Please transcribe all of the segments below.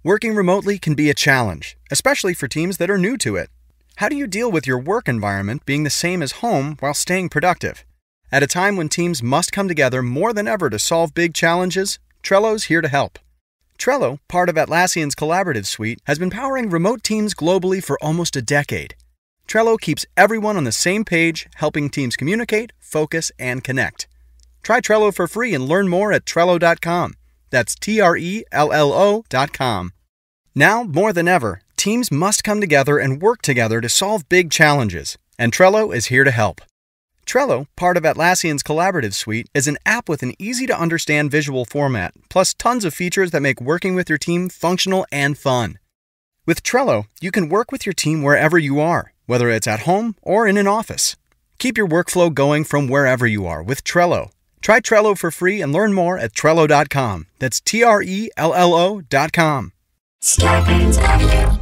Working remotely can be a challenge, especially for teams that are new to it. How do you deal with your work environment being the same as home while staying productive? At a time when teams must come together more than ever to solve big challenges, Trello's here to help. Trello, part of Atlassian's collaborative suite, has been powering remote teams globally for almost a decade. Trello keeps everyone on the same page, helping teams communicate, focus, and connect. Try Trello for free and learn more at Trello.com. That's Trello.com. Now, more than ever, teams must come together and work together to solve big challenges, and Trello is here to help. Trello, part of Atlassian's collaborative suite, is an app with an easy-to-understand visual format, plus tons of features that make working with your team functional and fun. With Trello, you can work with your team wherever you are, whether it's at home or in an office. Keep your workflow going from wherever you are with Trello. Try Trello for free and learn more at Trello.com. That's Trello.com. Scarpins Avenue.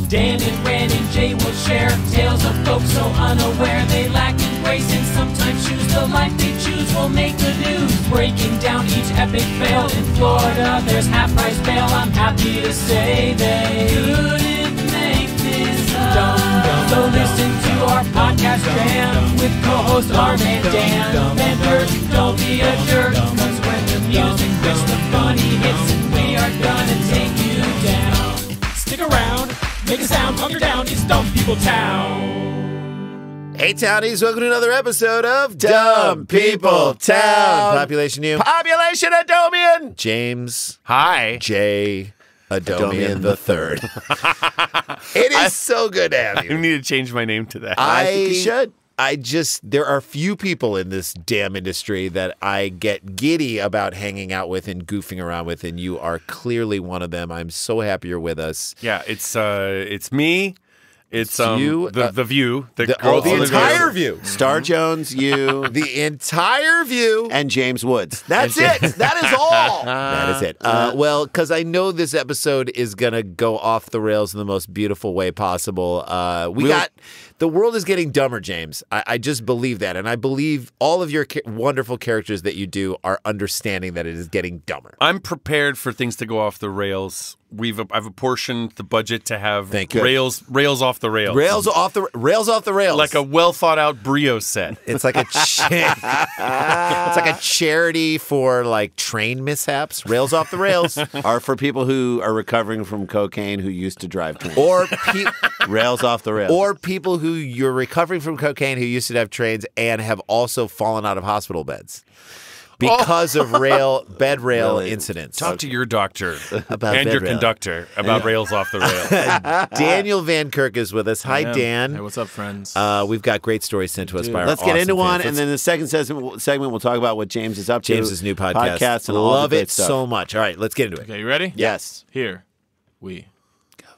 Dan and Ren and Jay will share tales of folks so unaware they lack in grace and sometimes choose the life they choose will make the news. Breaking down each epic fail in Florida, there's half-price bail. I'm happy to say they couldn't make this up. So listen to our podcast jam with co-hosts Arm and Dan. Bender, don't be a jerk, cause when the music hits, the funny hits, and we are gonna take you down. Stick around, make a sound, hunker down, it's Dumb People Town. Hey, Townies, welcome to another episode of Dumb People Town. Population you. Population Adomian. James. Hi. J. Adomian the Third. It is so good to have I you. need to change my name to that. I think you should. There are few people in this damn industry that I get giddy about hanging out with and goofing around with, and you are clearly one of them. I'm so happy you're with us. Yeah, it's me. It's you, the View, the entire View. Star Jones, you, The entire View. and James Woods. That's it. That is all. That is it. Well, because I know this episode is going to go off the rails in the most beautiful way possible. The world is getting dumber, James. I just believe that. And I believe all of your wonderful characters that you do are understanding that it is getting dumber. I'm prepared for things to go off the rails. I've apportioned the budget to have rails off the rails. Rails off the rails. Like a well thought out Brio set. It's like it's like a charity for like train mishaps. Rails off the rails. Are for people who are recovering from cocaine who used to drive trains. Or rails off the rails. Or people who you're recovering from cocaine who used to have trains and have also fallen out of hospital beds because of bed rail incidents. Talk to your doctor About and bed your rail. conductor about rails off the rails. Daniel Van Kirk is with us. Hi, Dan. Hey, what's up, friends? We've got great stories sent to us by our Let's get into awesome one, fans. and then the second segment we'll talk about what James is up to. James's new podcast. and all Love the great it stuff. so much. All right, let's get into it. Okay, you ready? Yes. Here we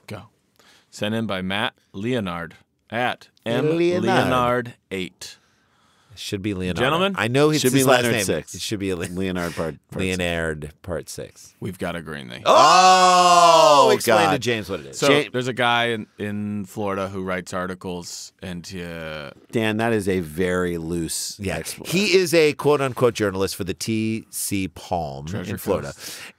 go. Sent in by Matt Leonard at Leonard8. Should be Leonardo. Gentlemen? I know it's Should his be last Leonard name. 6. It should be Leonard part Leonard Part 6. We've got a Greenlee. Oh, explain God. to James what it is. So there's a guy in Florida who writes articles, and Dan, that is a very loose. Yeah, he is a quote-unquote journalist for the T.C. Palm in Florida,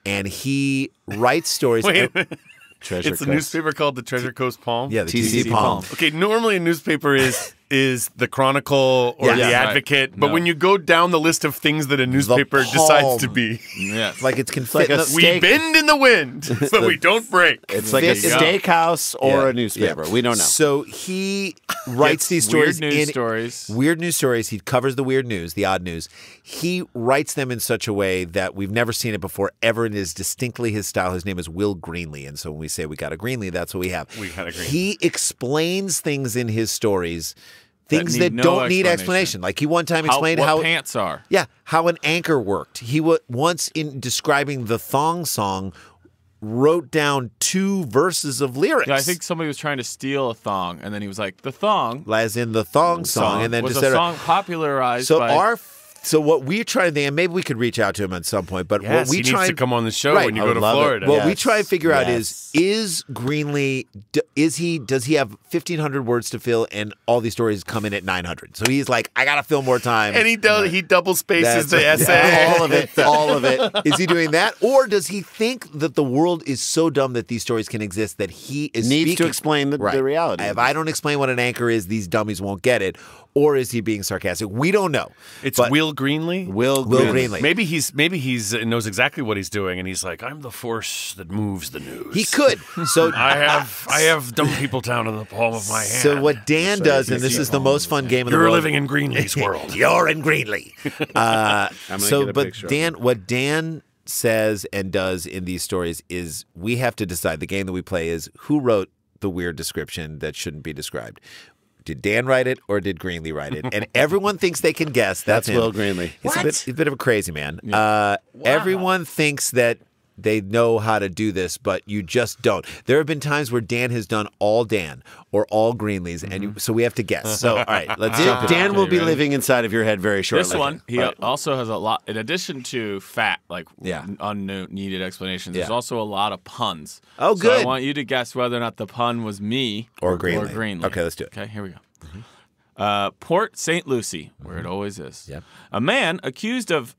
and he writes stories. Wait a minute. Treasure It's a Coast. newspaper called the Treasure Coast Palm? Yeah, the TC T.C. Palm. Palm. Okay, normally a newspaper is the Chronicle or Yeah. the Yeah, right. Advocate, but No. when you go down the list of things that a newspaper decides to Palm. be, yes. Like it's like a we bend in the wind, but we don't break. It's like a Fit- steakhouse or Yeah. a newspaper. Yeah. We don't know. So he writes these stories. Weird news stories. Weird news stories. He covers the weird news, the odd news. He writes them in such a way that we've never seen it before ever, and is distinctly his style. His name is Will Greenlee, and so when we say we got a Greenlee, that's what we have. We got a Greenlee. He explains things in his stories, things need that no don't need explanation. explanation. Like he one time How- explained what how pants are. Yeah, how an anchor worked. He once, in describing the thong song, wrote down 2 verses of lyrics. Yeah, I think somebody was trying to steal a thong, and then he was like, the thong as in the thong song, and then was just a said, song popularized so by... our So what we try to think, and maybe we could reach out to him at some point, but Yes, what we he try needs to come on the show Right. when you I go would to love it. Florida. What we Yes. try to figure out Yes. is Greenlee, does he have 1,500 words to fill, and all these stories come in at 900? So he's like, I got to fill more time. And he double spaces the That's- essay. All of it. All of it. Is he doing that? Or does he think that the world is so dumb that these stories can exist that he is Needs to speaking- explain the reality. If I don't explain what an anchor is, these dummies won't get it. Or is he being sarcastic? We don't know. It's But Will Greenlee. Will Greenlee. Maybe he's knows exactly what he's doing, and he's like, I'm the force that moves the news. He could. So I have dumb people down in the palm of my hand. So what Dan does, and this is the most fun game in the You're world. living in Greenlee's world. You're in Greenlee. get a But picture of what Dan says and does in these stories is we have to decide. The game that we play is who wrote the weird description that shouldn't be described. Did Dan write it or did Greenlee write it? And everyone thinks they can guess. That's him. Will Greenlee. He's a bit of a crazy man. Everyone thinks that they know how to do this, but you just don't. There have been times where Dan has done all Dan or all Greenlees, and so we have to guess. So, all right, let's jump in. Dan will Okay, be ready? living inside of your head very shortly. This one, he also has a lot, in addition to unneeded explanations, there's Yeah. also a lot of puns. Oh, So good. I want you to guess whether or not the pun was me Or Greenlee. Greenlee. Okay, let's do it. Okay, here we go. Port St. Lucie, where it always is. Yep. A man accused of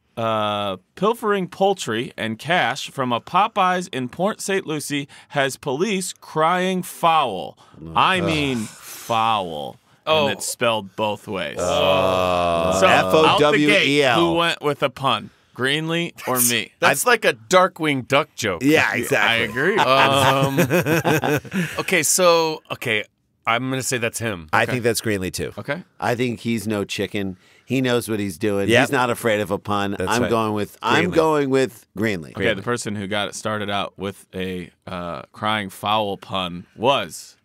pilfering poultry and cash from a Popeyes in Port St. Lucie has police crying foul. I mean foul. And it's spelled both ways. So, out the gate, F-O-W-E-L. who went with a pun? Greenlee or me? That's like a Darkwing Duck joke. Yeah, I exactly. agree. Okay, I'm going to say that's him. I think that's Greenlee too. Okay. I think he's no chicken. He knows what he's doing. Yep. He's not afraid of a pun. That's I'm right. going with Greenlee. Okay, the person who got it started out with a crying foul pun was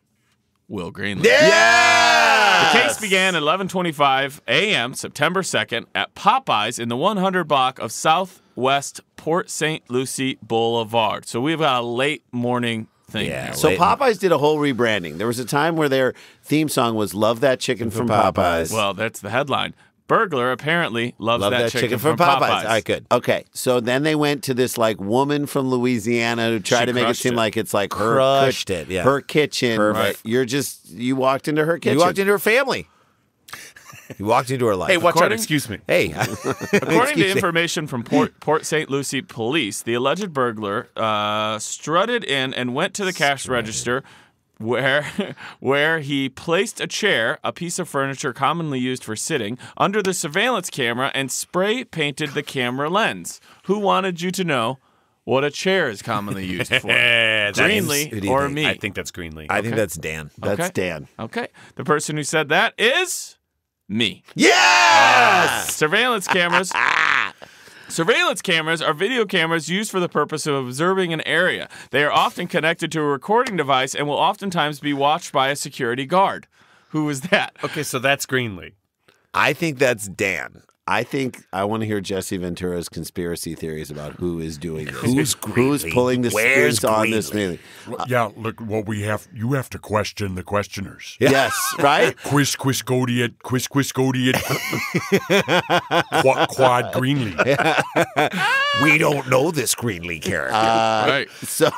Will Greenlee. Yeah! The case began at 11:25 a.m. September 2nd at Popeyes in the 100 block of Southwest Port St. Lucie Boulevard. So we've got a late morning thing here. So Popeyes did a whole rebranding. There was a time where their theme song was "Love That Chicken from Popeyes." Well, that's the headline. Burglar apparently loves Love that chicken from Popeyes. All right, good. Okay, so then they went to this like woman from Louisiana who tried She to make it crushed seem it. like it's like her Crushed it, yeah. her kitchen. Perfect. But you walked into her kitchen. You walked into her family. You walked into her life. Hey, watch out. According- Excuse me. Hey. According to information from Port St. Lucie police, the alleged burglar strutted in and went to the cash register where he placed a chair, a piece of furniture commonly used for sitting, under the surveillance camera and spray painted the camera lens. Who wanted you to know what a chair is commonly used for? Who do you Greenlee or think? me? I think that's Greenlee. I think that's Dan. That's Okay. Dan. Okay. The person who said that is me. Yes! Surveillance cameras. Surveillance cameras are video cameras used for the purpose of observing an area. They are often connected to a recording device and will oftentimes be watched by a security guard. Who is that? Okay, so that's Greenlee. I think that's Dan. I think I want to hear Jesse Ventura's conspiracy theories about who is doing this. Who's Who's Greenlee? pulling the Where's strings on this Greenlee? meeting? Yeah, look, you have to question the questioners. Yes, right? Quad Greenlee. We don't know this Greenlee character. Right. So,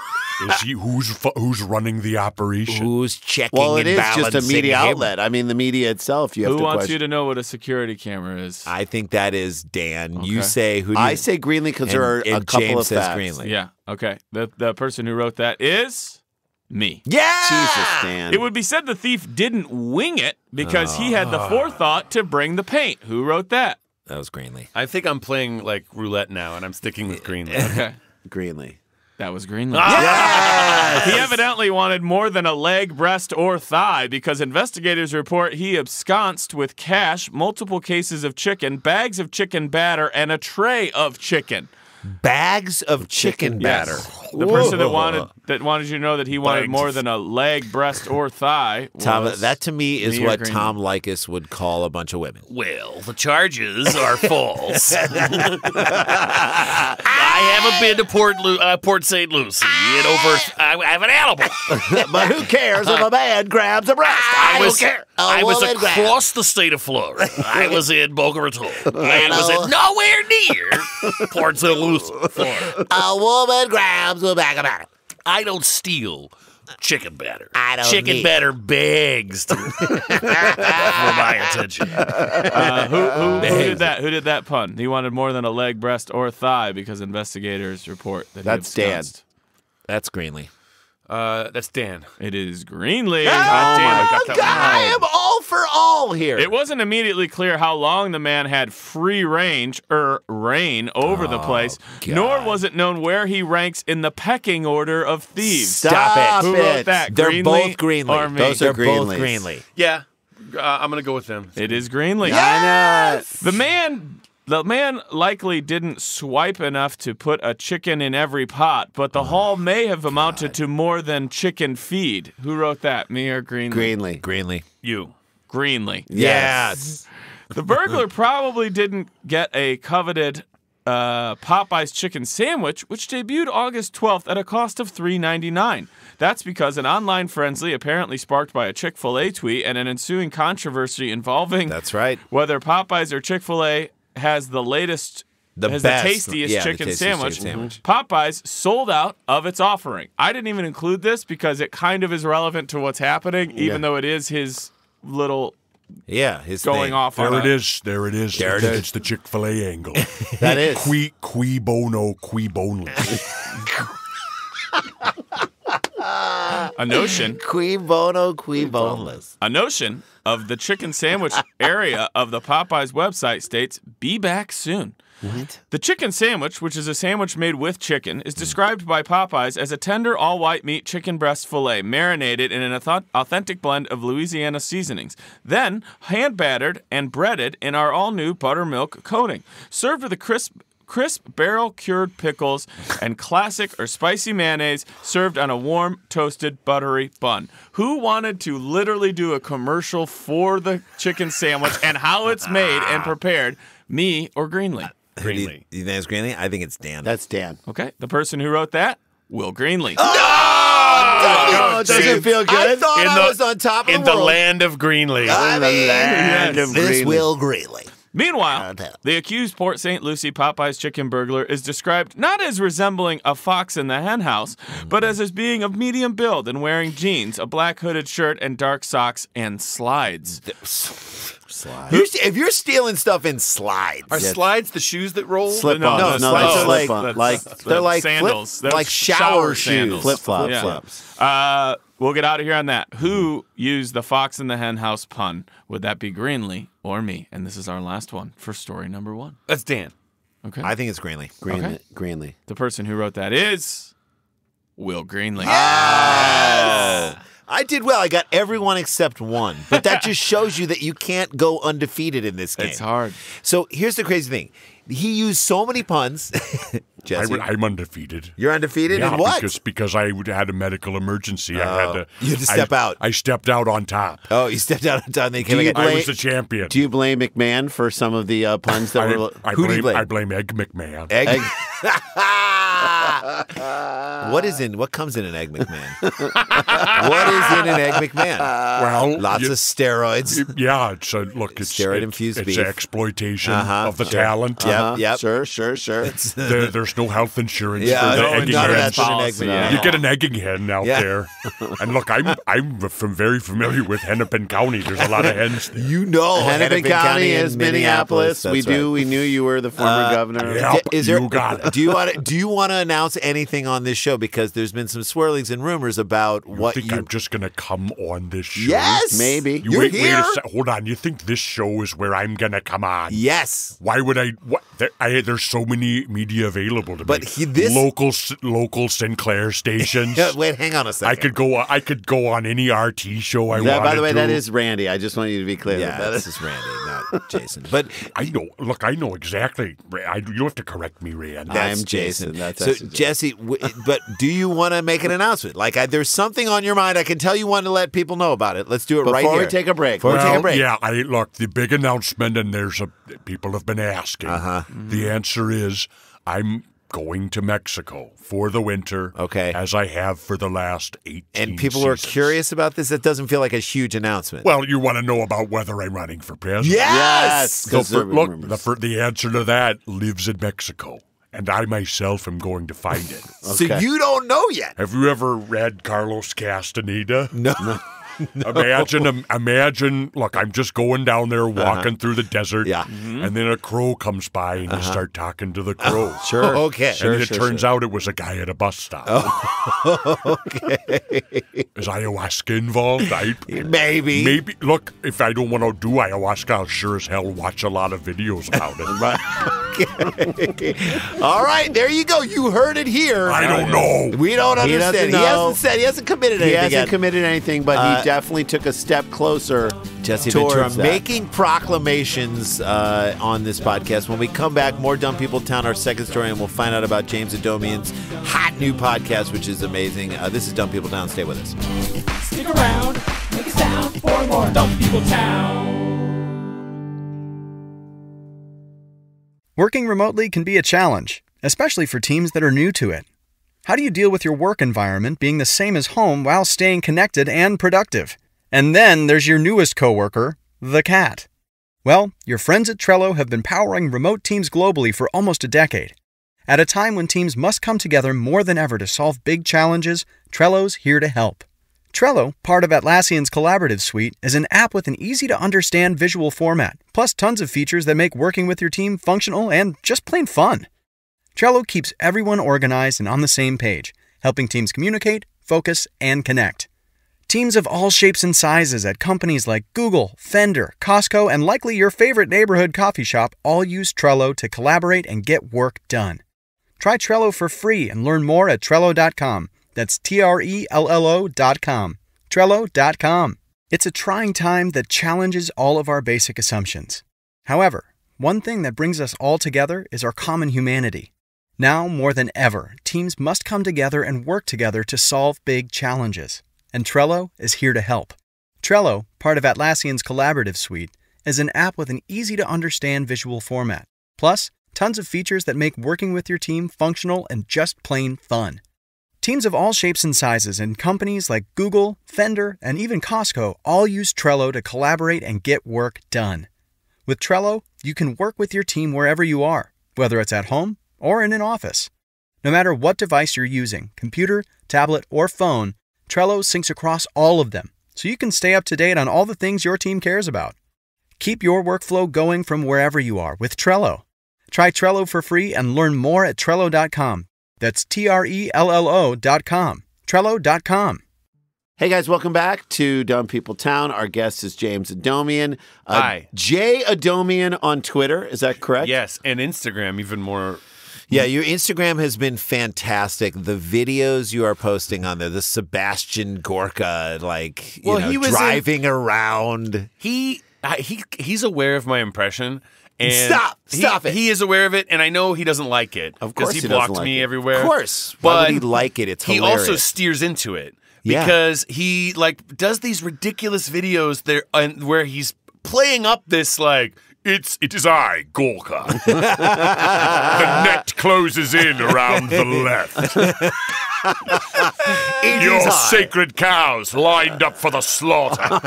Is he who's running the operation? Who's checking well, it and is just a balancing media him? outlet. I mean, the media itself, you have Who to wants question. you to know what a security camera is? I think that is Dan. You Okay. say who do you I say Greenlee because there are and a couple James of says facts. Greenlee. Yeah. Okay. The person who wrote that is me. Yeah! Jesus, Dan. It would be said the thief didn't wing it because he had the forethought to bring the paint. Who wrote that? That was Greenlee. I think I'm playing like roulette now, and I'm sticking with Greenlee. Okay. Greenlee. That was Greenlee. He evidently wanted more than a leg, breast, or thigh because investigators report he absconsed with cash, multiple cases of chicken, bags of chicken batter, and a tray of chicken. Bags of chicken batter. The person that wanted you to know that he wanted Bags. more than a leg, breast, or thigh. Tom, was that to me is me or what Greenlee. Tom Likas would call a bunch of women. Well, the charges are false. I haven't been to Port St. Lucie in over. I have an animal. But who cares if a man grabs a breast? I was across the state of Florida. I was in Boca Raton. I was nowhere near Port St. Lucie, Florida. A woman grabs a bag of batter. I don't steal chicken batter. I don't chicken need- batter begs for my attention. Who did that? Who did that pun? He wanted more than a leg, breast, or thigh because investigators report that That's he Dan. absconded. That's Greenlee. That's Dan. It is Greenlee. I am all for all here. It wasn't immediately clear how long the man had free reign over the place, nor was it known where he ranks in the pecking order of thieves. Stop Who it. wrote that? They're Greenlee both Greenlee. or me? Those are They're both Greenlees. Greenlee. Yeah, I'm gonna go with them. It is Greenlee. Yes! The man likely didn't swipe enough to put a chicken in every pot, but the haul may have amounted to more than chicken feed. Who wrote that? Me or Greenlee? Greenlee. You. Greenlee. Yes. The burglar probably didn't get a coveted Popeyes chicken sandwich, which debuted August 12th at a cost of $3.99. That's because an online frenzy apparently sparked by a Chick-fil-A tweet and an ensuing controversy involving That's right. whether Popeyes or Chick-fil-A has the tastiest chicken sandwich. Popeyes sold out of its offering. I didn't even include this because it kind of is relevant to what's happening, even though it is his little His going thing. off on There it a- is. There it is. There it is. It's the Chick-fil-A angle. That is. Qui bono, qui boneless. a notion. Qui bono, qui boneless. A notion of the chicken sandwich area of the Popeyes website states, "Be back soon." What? The chicken sandwich, which is a sandwich made with chicken, is described by Popeyes as a tender all-white meat chicken breast fillet marinated in an authentic blend of Louisiana seasonings, then hand-battered and breaded in our all-new buttermilk coating, served with a crisp barrel-cured pickles and classic or spicy mayonnaise served on a warm, toasted, buttery bun. Who wanted to literally do a commercial for the chicken sandwich and how it's made and prepared? Me or Greenlee? Greenlee. You think it's Greenlee? I think it's Dan. That's Dan. Okay, the person who wrote that, Will Greenlee. Oh, does it feel good? I thought I was on top of In the the world. land of Greenlee. In the land of This Greenlee. Will Greenlee. Meanwhile, the accused Port St. Lucie Popeyes chicken burglar is described not as resembling a fox in the hen house, but as being of medium build and wearing jeans, a black hooded shirt, and dark socks and slides. If you're stealing stuff in slides, Are slides the shoes that roll? Slip-ons. No, No, no, that's slides. slip-on. they're like sandals. flip- They're like shower shoes. sandals. Flip-flops. Yeah. Flips. We'll get out of here on that. Who used the fox in the hen house pun? Would that be Greenlee or me? And this is our last one for story number 1. That's Dan. Okay. I think it's Greenlee. Greenlee. Greenlee. The person who wrote that is Will Greenlee. I did well. I got everyone except one. But that just shows you that you can't go undefeated in this game. It's hard. So here's the crazy thing. He used so many puns. Jesse, I'm undefeated. you're undefeated Yeah, in what? because I had a medical emergency. I had to. You had to step out. I stepped out on top. Oh, you stepped out on time. They came you again. I was the champion. Do you blame McMahon for some of the puns that were? Who do you blame? I blame Egg McMahon. Egg. What comes in an Egg McMahon? What is in an Egg McMahon? Well, Lots of steroids. Yeah, it's Steroid-infused it's beef. exploitation of the talent. Yep. Sure. There's no health insurance Yeah, for the no, egging none of hens. that's in an Egg policy, McMahon. yeah. You get an egging hen out Yeah. there, and look, I'm very familiar with Hennepin County. There's a lot of hens there. You know, Hennepin County is and Minneapolis. That's We right. do. We knew you were the former governor. Yeah. Yep, Is there, you got it. Do you want to announce anything on this show? Because there's been some swirlings and rumors about You what think you. I'm just gonna come on this show? Yes, Maybe. You You're wait here. a sec. Hold on. You think this show is where I'm gonna come on? Yes. Why would I? What? There's so many media available to But me. this- local Sinclair stations. Wait, hang on a second. I could go on any RT show I wanted By the way, to. that is Randy. I just want you to be clear. Yeah, that this is is Randy, not Jason. But I know. Look, I know exactly. You don't have to correct me, Rand. that's I'm Jason. That's so actually Jesse. But do you want to make an announcement? Like, there's something on your mind. I can tell you want to let people know about it. Let's do it right Before here. we take a break. Before we take a break. Yeah, look, the big announcement, and people have been asking. The answer is, I'm going to Mexico for the winter. Okay. As I have for the last 18 And people seasons. are curious about this. That doesn't feel like a huge announcement. Well, you want to know about whether I'm running for president? Yes! So the answer to that lives in Mexico. And I myself am going to find it. So you don't know yet. Have you ever read Carlos Castaneda? No. Imagine, look, I'm just going down there walking through the desert. Yeah. And then a crow comes by and you start talking to the crow. Sure. Okay. And it turns out it was a guy at a bus stop. Okay. Is ayahuasca involved? Maybe. Maybe. Look, if I don't want to do ayahuasca, I'll sure as hell watch a lot of videos about it. Okay. All right, there you go. You heard it here. I don't know. We don't understand. He hasn't said. He hasn't committed anything. He hasn't yet. committed anything, but he definitely took a step closer. Jesse towards Ventura that. making proclamations on this podcast. When we come back, more Dumb People Town, our second story, and we'll find out about James Adomian's hot new podcast, which is amazing. This is Dumb People Town. Stay with us. Stick around, make a sound for more Dumb People Town. Working remotely can be a challenge, especially for teams that are new to it. How do you deal with your work environment being the same as home while staying connected and productive? And then there's your newest coworker, the cat. Well, your friends at Trello have been powering remote teams globally for almost a decade. At a time when teams must come together more than ever to solve big challenges, Trello's here to help. Trello, part of Atlassian's collaborative suite, is an app with an easy-to-understand visual format, plus tons of features that make working with your team functional and just plain fun. Trello keeps everyone organized and on the same page, helping teams communicate, focus, and connect. Teams of all shapes and sizes at companies like Google, Fender, Costco, and likely your favorite neighborhood coffee shop all use Trello to collaborate and get work done. Try Trello for free and learn more at Trello.com. That's Trello.com. Trello.com. It's a trying time that challenges all of our basic assumptions. However, one thing that brings us all together is our common humanity. Now, more than ever, teams must come together and work together to solve big challenges. And Trello is here to help. Trello, part of Atlassian's collaborative suite, is an app with an easy-to-understand visual format. Plus, tons of features that make working with your team functional and just plain fun. Teams of all shapes and sizes in companies like Google, Fender, and even Costco all use Trello to collaborate and get work done. With Trello, you can work with your team wherever you are, whether it's at home or in an office. No matter what device you're using, computer, tablet, or phone, Trello syncs across all of them, so you can stay up to date on all the things your team cares about. Keep your workflow going from wherever you are with Trello. Try Trello for free and learn more at Trello.com. That's Trello.com. Trello.com. Hey guys, welcome back to Dumb People Town. Our guest is James Adomian. Hi. J Adomian on Twitter, is that correct? Yes, and Instagram even more. Yeah, your Instagram has been fantastic. The videos you are posting on there, the Sebastian Gorka, driving around. He's aware of my impression. And Stop it. He is aware of it, and I know he doesn't like it. Of course he he doesn't blocked like me it. everywhere. Of course. But Why would he like it? It's hilarious. He also steers into it Yeah. because he does these ridiculous videos there where he's playing up this It is I, Gorka. The net closes in around the left. Your sacred cows lined up for the slaughter.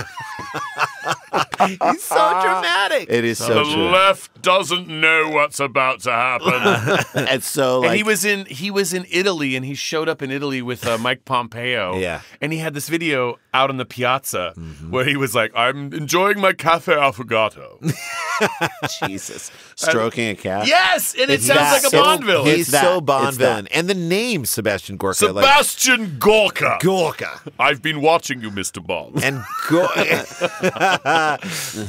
He's so dramatic. It is so The true. left doesn't know what's about to happen. And so, and he was in Italy, and he showed up in Italy with Mike Pompeo. Yeah. And he had this video out on the piazza where he was like, "I'm enjoying my cafe affogato." Jesus. Stroking a cat? Yes, and it It's sounds that. like a Bond villain. He's so It's Bond that. villain. And the name Sebastian Gorka. Sebastian Gorka. Gorka. I've been watching you, Mr. Bond. And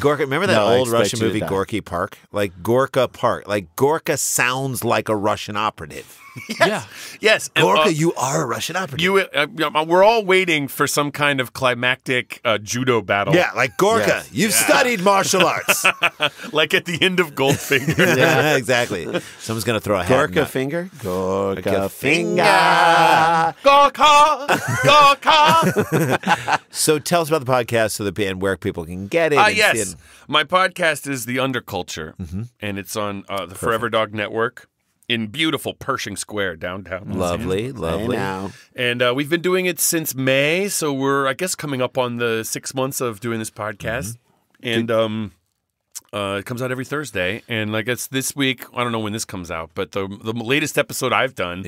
Gorka, remember that No, I old Russian expect you to movie, die. Gorky Park? Like Gorka Park. Like Gorka sounds like a Russian operative. Yeah. Yes. and, Gorka, you are a Russian operative. we're all waiting for some kind of climactic judo battle. Yeah, like Gorka, Yes. you've studied martial arts. Like at the end of Goldfinger. Yeah, exactly. Someone's going to throw a hat. in Gorka that. finger? Gorka finger. finger. Gorka! Gorka! So tell us about the podcast so that and where people can get it. and see Yes. it. My podcast is The Underculture, and it's on the Forever Dog Network. in beautiful Pershing Square downtown. Lovely. Now. And we've been doing it since May, so we're, I guess, coming up on the 6 months of doing this podcast. And it comes out every Thursday. And I guess this week, I don't know when this comes out, but the latest episode I've done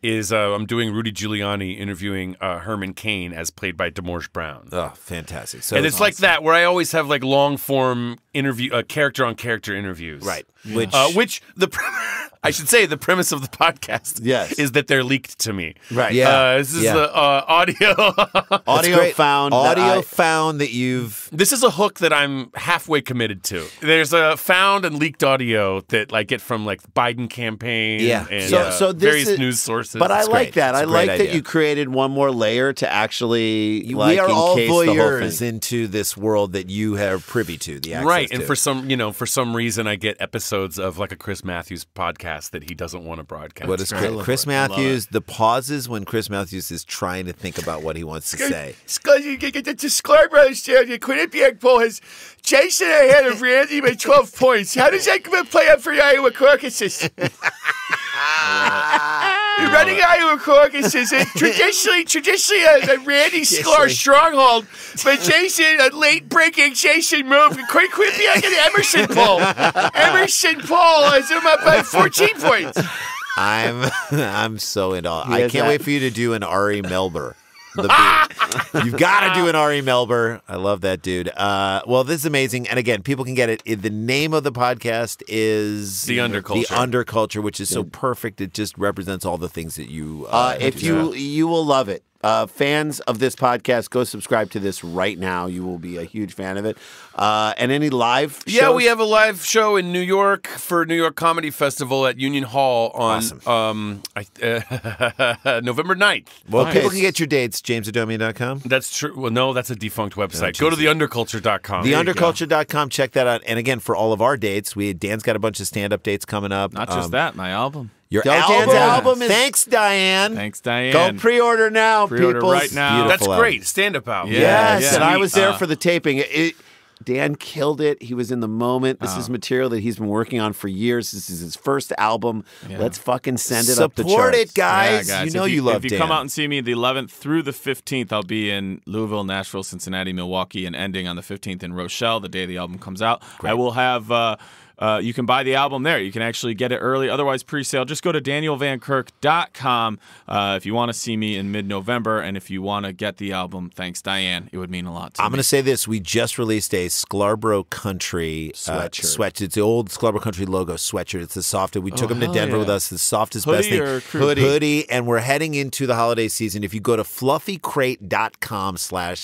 is I'm doing Rudy Giuliani interviewing Herman Cain as played by Demorge Brown. Oh, fantastic. So and it's like that, where I always have like long-form interview, character-on-character interviews. Right. Which I should say the premise of the podcast is that they're leaked to me. Right. Yeah. This is the audio. found that you've. This is a hook that I'm halfway committed to. There's a found and leaked audio that I get from like the Biden campaign and so various news sources. But I like that. It's I a like great that idea. you created one more layer to actually We are all encase the whole voyeurs thing. into this world that you are privy to. The access Right, to. and for some reason I get episodes of like a Chris Matthews podcast that he doesn't want to broadcast. What is Chris Matthews? The pauses when Chris Matthews is trying to think about what he wants to say. The Sklar Brothers the Quinnipiac poll has Jason ahead of Randy by 12 points. How does that play out for the Iowa caucuses? Running Iowa caucuses, traditionally Randy Sklar stronghold, but Jason, a late-breaking Jason move, Quinnipiac and Emerson poll. Emerson poll has him up by 14 points. I'm so into all. I can't wait for you to do an Ari Melber. You've got to do an Ari Melber. I love that dude. Well, this is amazing. And again, people can get it. The name of the podcast is The Underculture. The Underculture, which is so perfect. It just represents all the things that you. You will love it. Fans of this podcast, go subscribe to this right now. You will be a huge fan of it. And any live shows? Yeah, we have a live show in New York for New York Comedy Festival at Union Hall on November 9th. Well, people can get your dates, jamesadomian.com. That's true. Well, no, that's a defunct website. Go to theunderculture.com. Theunderculture.com. Check that out. And again, for all of our dates, Dan's got a bunch of stand-up dates coming up. Not just that, my album. Your Dan's album is... Thanks, Diane. Thanks, Diane. Go pre-order now, people. Right now. That's great. Stand-up album. Yes, and I was there for the taping. Dan killed it. He was in the moment. This is material that he's been working on for years. This is his first album. Let's fucking send it up the charts. Support it, guys. Yeah, guys. You know you love Dan. If you come out and see me the 11th through the 15th, I'll be in Louisville, Nashville, Cincinnati, Milwaukee, and ending on the 15th in Rochelle, the day the album comes out. Great. I will have... you can buy the album there. You can actually get it early. Otherwise, pre-sale. Just go to danielvankirk.com if you want to see me in mid-November. And if you want to get the album, thanks, Diane. It would mean a lot to me. I'm going to say this. We just released a Scarborough Country sweatshirt. It's the old Scarborough Country logo sweatshirt. It's the softest. We took them to Denver with us. The softest, best thing. Hoodie. And we're heading into the holiday season. If you go to fluffycrate.com/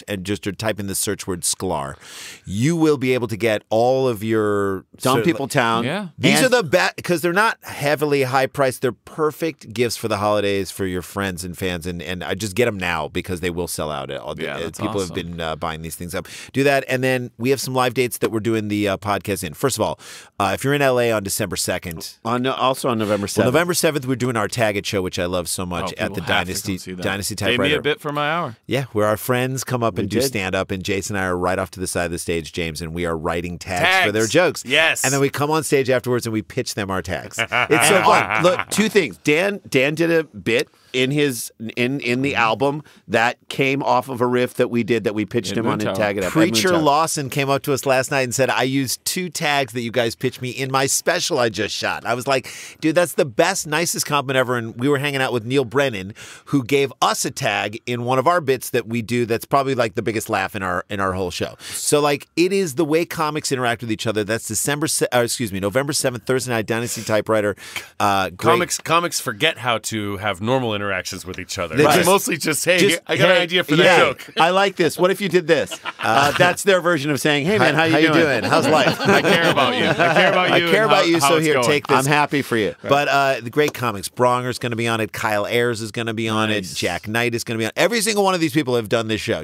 and just type in the search word Sklar, you will be able to get all of your... Dumb People Town. Yeah. These are the best because they're not heavily high priced. They're perfect gifts for the holidays for your friends and fans. And I just get them now because they will sell out. People have been buying these things up. Do that. And then we have some live dates that we're doing the podcast in. First of all, if you're in LA on December 2nd. Also on November 7th. Well, November 7th, we're doing our Tag It show, which I love so much at the Dynasty Typewriter. Pay me a bit for my hour. Yeah, where our friends come up and do stand-up. And Jason and I are right off to the side of the stage, James, and we are writing tags for their jokes. Yes. And then we come on stage afterwards and we pitch them our tags. It's so fun. Look, two things. Dan did a bit in the album that came off of a riff that we did that we pitched him on and Tag It Up. Preacher Lawson came up to us last night and said, I used 2 tags that you guys pitched me in my special I just shot. I was like, dude, that's the best, nicest compliment ever. And we were hanging out with Neil Brennan, who gave us a tag in one of our bits that we do that's probably like the biggest laugh in our whole show. So like it is the way comics interact with each other. That's November 7th, Thursday night, Dynasty Typewriter. Comics forget how to have normal interactions with each other. They It's mostly just, hey, I got an idea for that joke. I like this. What if you did this? That's their version of saying, hey, man, how you doing? How's life? I care about you. I care about you. So here, take this. I'm happy for you. But the great comics, Bronger's going to be on it. Kyle Ayers is going to be on it. Jack Knight is going to be on it. Every single one of these people have done this show.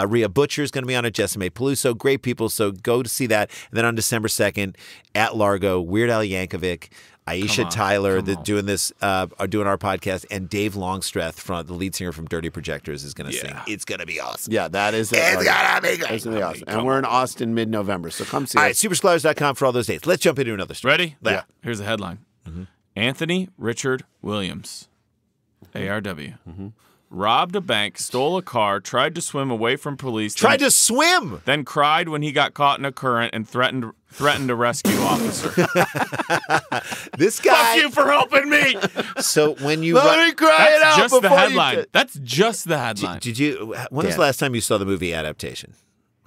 Rhea Butcher is going to be on it. Jessime Peluso, great people. So go to see that. And then on December 2nd at Largo, Weird Al Yankovic, Aisha Tyler, doing our podcast, and Dave Longstreth, the lead singer from Dirty Projectors, is going to sing. It's going to be awesome. Yeah, that is it. It's going to be great. It's going to be awesome. And we're in Austin mid-November, so come see us. us. All right, supersklars.com for all those dates. Let's jump into another story. Ready? Yeah. Here's the headline. Anthony Richard Williams, ARW. Robbed a bank, stole a car, tried to swim away from police. Tried to swim. Then cried when he got caught in a current and threatened a rescue officer. This guy. Fuck you for helping me. So when you Let me cry it out That's just the before you headline. That's just the headline. did you? When was the last time you saw the movie adaptation?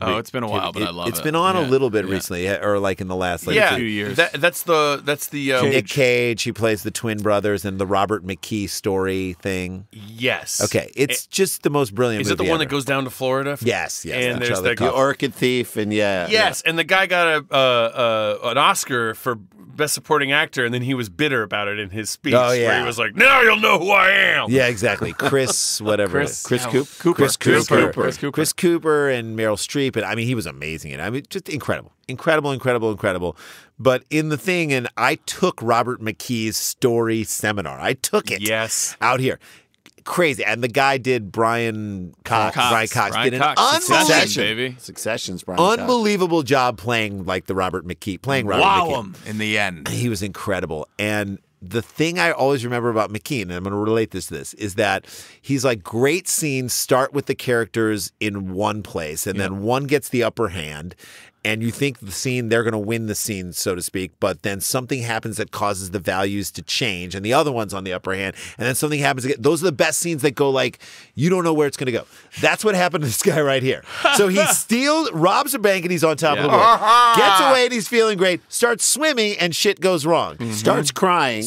Oh, it's been a while, but I love it. It's been on a Yeah. little bit recently, or like in the last few years. That's the Nick Cage. He plays the twin brothers and the Robert McKee story thing. yes. Okay, it's just the most brilliant. Is it the movie one ever. that goes down to Florida? Yes, And the there's Charlie the The Orchid Thief, and Yes, and the guy got an Oscar for Best Supporting Actor, and then he was bitter about it in his speech. Oh, yeah. Where he was like, now you'll know who I am. Yeah, exactly. Chris, whatever. Chris Cooper. Chris Cooper. Chris Cooper and Meryl Streep. And I mean, he was amazing. And I mean, just incredible. Incredible. But in the thing, and I took Robert McKee's story seminar. I took it. Yes. Out here. Crazy. And the guy did Brian Cox. Brian Cox did an Succession, baby. Succession's Brian Cox. unbelievable job playing like the Robert McKee. Playing Robert Wow McKee. him in the end. He was incredible. And the thing I always remember about McKee, and I'm going to relate this to this, is that he's like, great scenes start with the characters in one place, and then one gets the upper hand, and you think the scene, they're going to win the scene, so to speak, but then something happens that causes the values to change, and the other one's on the upper hand, and then something happens again. Those are the best scenes that go like, you don't know where it's going to go. That's what happened to this guy right here. So he robs a bank, and he's on top of the world. Gets away, and he's feeling great. Starts swimming, and shit goes wrong. Starts crying.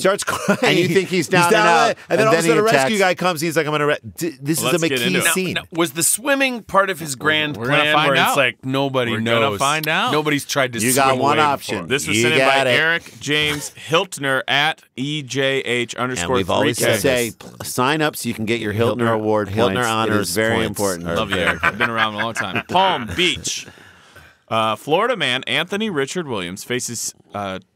And you think he's down and out. And then all of a he sudden a attacks. rescue guy comes. He's like, I'm going to... This is a let's get into McKee it. scene. Now, was the swimming part of his grand We're gonna plan find where out. it's like nobody We're knows? gonna find out. Nobody's tried to You swim got one away option. before. This was You sent in by got it. Eric James Hiltner at EJH_3K. And we've always said Say, sign up so you can get your Hiltner Award Hiltner points. honors It is very points. important. Are Love you, very Eric. I've been around a long time. Palm Beach. Florida man Anthony Richard Williams faces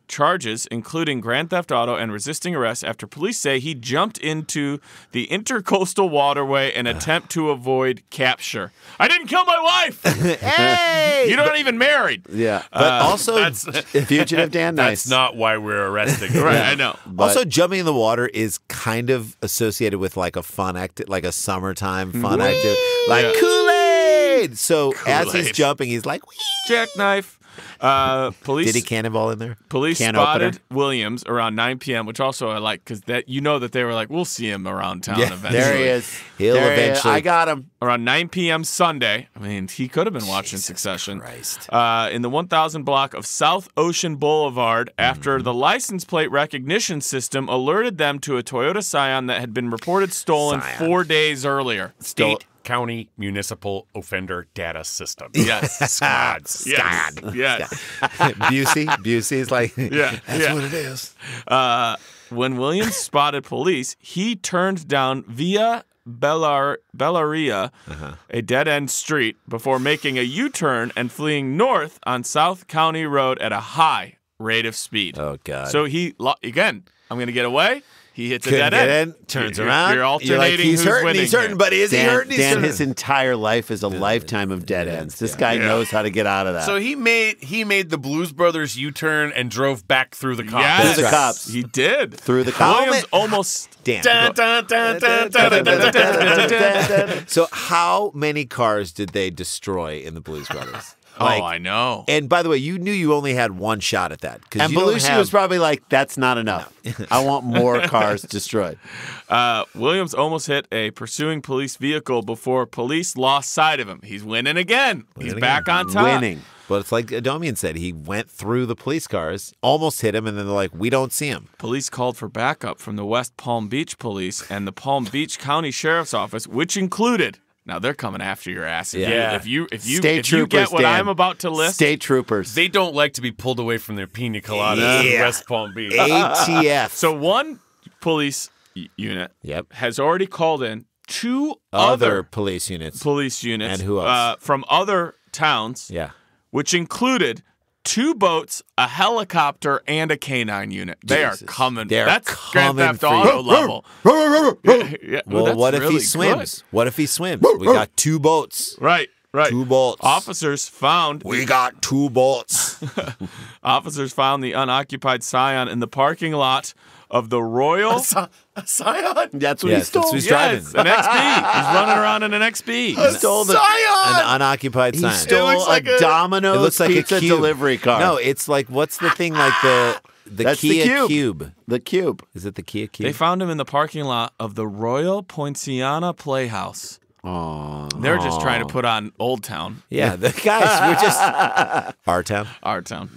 charges including grand theft auto and resisting arrest after police say he jumped into the intercoastal waterway in attempt to avoid capture. I didn't kill my wife. Hey! You're not even married. Yeah. But also, Fugitive Dan Nice. That's not why we're arresting him. Right, I know. also, jumping in the water is kind of associated with like a fun like a summertime fun activity. Like Kool-Aid! So as he's Kool-Aid. jumping, he's like, whee! Jackknife. Police Did he cannonball in there? Police Can spotted opener. Williams around 9 p.m., which also I like because that that they were like, we'll see him around town eventually. There he is. He'll There he is. eventually- I got him. Around 9 p.m. Sunday. I mean, he could have been watching Succession. Christ. In the 1000 block of South Ocean Boulevard after the license plate recognition system alerted them to a Toyota Scion that had been reported stolen Scion. 4 days earlier. State, county, municipal offender data system. Yes. Squads. Yes. Yes. Busey's like, Yeah. that's what it is. When Williams spotted police, he turned down Via Bellaria, a dead-end street, before making a U-turn and fleeing north on South County Road at a high rate of speed. Oh, God. So again, I'm going to get away. He hits a Couldn't dead get end. in, turns You're- around. You're alternating like, he's who's hurting, winning he's hurting, here. but is he hurting? He's Dan, hurting. his entire life is a lifetime of dead ends. This guy knows how to get out of that. So he made the Blues Brothers U-turn and drove back through the cops. Yes. Through the cops. He did. Through the cops. Williams almost... Dan. Dun, dun, dun, dun, dun, dun, dun, dun, dun, dun. So how many cars did they destroy in the Blues Brothers? Like, oh, I know. And by the way, you knew you only had one shot at that. And Belushi was probably like, that's not enough. I want more cars destroyed. Williams almost hit a pursuing police vehicle before police lost sight of him. He's winning again. He's back on top. Winning. But it's like Adomian said, he went through the police cars, almost hit him, and then they're like, we don't see him. Police called for backup from the West Palm Beach Police and the Palm Beach County Sheriff's Office, which included. Now they're coming after your ass. If you State if you troopers, get what Dan. I'm about to list, State troopers. They don't like to be pulled away from their pina colada in West Palm Beach. ATF. so one police unit Yep. has already called in two Other police units. police units And who else? from other towns, Yeah. which included 2 boats, a helicopter, and a canine unit. They Jesus. are coming. They're That's Grand coming Theft for Auto you. level. Yeah, Well, that's what if really he swims? good. What if he swims? We got 2 boats. Right. 2 boats. Officers found We got 2 boats. Officers found the unoccupied Scion in the parking lot of the Royal... A Scion? That's what he stole. That's what he's driving. Yes, an XB. He's running around in an XB. He stole the Scion! An unoccupied He sign. stole looks like a Domino's It looks like pizza a cube. delivery car. No, it's like, what's the thing like the That's the Kia cube. Cube? The cube. Is it the Kia Cube? They found him in the parking lot of the Royal Poinciana Playhouse. Oh, They're just trying to put on Old Town. Yeah, the guys, we're just our town. Our town.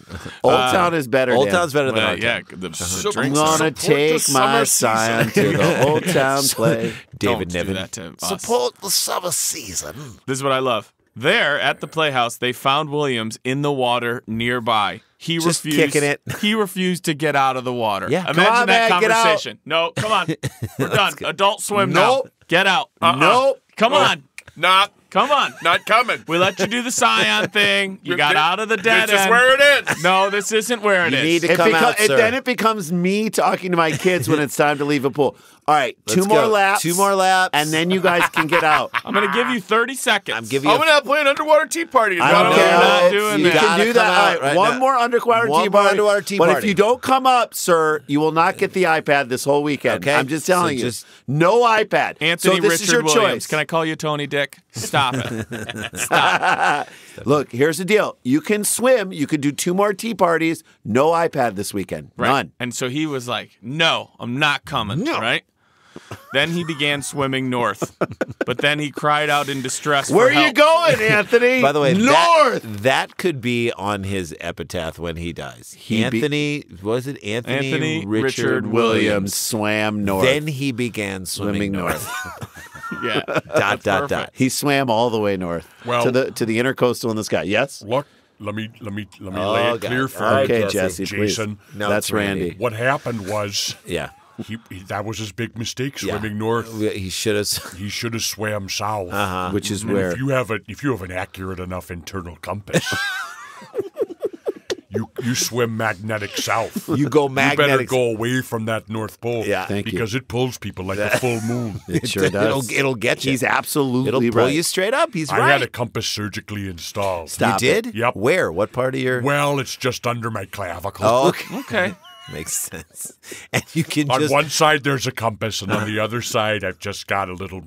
Old Town is better. Old Dan. Town's better than our Yeah, town. the I'm drinks. gonna take my summer sign to the Old Town play. David Don't do Niven. that to us. Support the summer season. This is what I love. There at the Playhouse, they found Williams in the water nearby. He Just refused. kicking it. He refused to get out of the water. Yeah. Imagine Come on, that man, get out. conversation. No, come on. We're done. Adult Swim Nope. now. Get out. Nope. Come on. Not Come on. Not coming. We let you do the Scion thing. You got out of the dead This is end. where it is. No, this isn't where it is. need to come out, sir. Then it becomes me talking to my kids when it's time to leave a pool. All right, Let's two more go. laps. 2 more laps. And then you guys can get out. I'm going to give you 30 seconds. I'm giving you I'm gonna play an underwater tea party. I don't No, care. we're not doing you that. can Gotta do that. come All out right, right one now. more underwater One tea more party. underwater tea but party. if you don't come up, sir, you will not get the iPad this whole weekend. Okay. I'm just telling So you. just- No iPad. Anthony so this Richard is your Williams. choice. Can I call you Tony Dick? Stop it. Stop. Look, here's the deal. You can swim. You could do 2 more tea parties. No iPad this weekend. Right. None. And so he was like, no, I'm not coming. No. Right? Then he began swimming north. But then he cried out in distress Where for are you help. going, Anthony? By the way, north. that could be on his epitaph when he dies. Anthony Anthony Richard Williams swam north. Then he began swimming north. Yeah. dot. He swam all the way north Well- to the intercoastal in the sky. Yes. Look, let me lay Oh, it clear God. for All right, you, Okay, Jesse, please. Jason. No, That's it's Randy. Randy. What happened was Yeah. he that was his big mistake, Yeah. swimming north. He should have. He should have swam south. Which is And where if you have an accurate enough internal compass, you swim magnetic south. You go You better magnetic. go away from that North Pole. Yeah. Thank you. because it pulls people like a full moon. it sure does. It'll get you. He's absolutely It'll pull right. you straight up. He's I right. had a compass surgically installed. Stop you it. did? Yep. Where? What part of your? Well, it's just under my clavicle. Oh, okay. Okay. Makes sense. And you can On just. one side, there's a compass, and on the other side, I've just got a little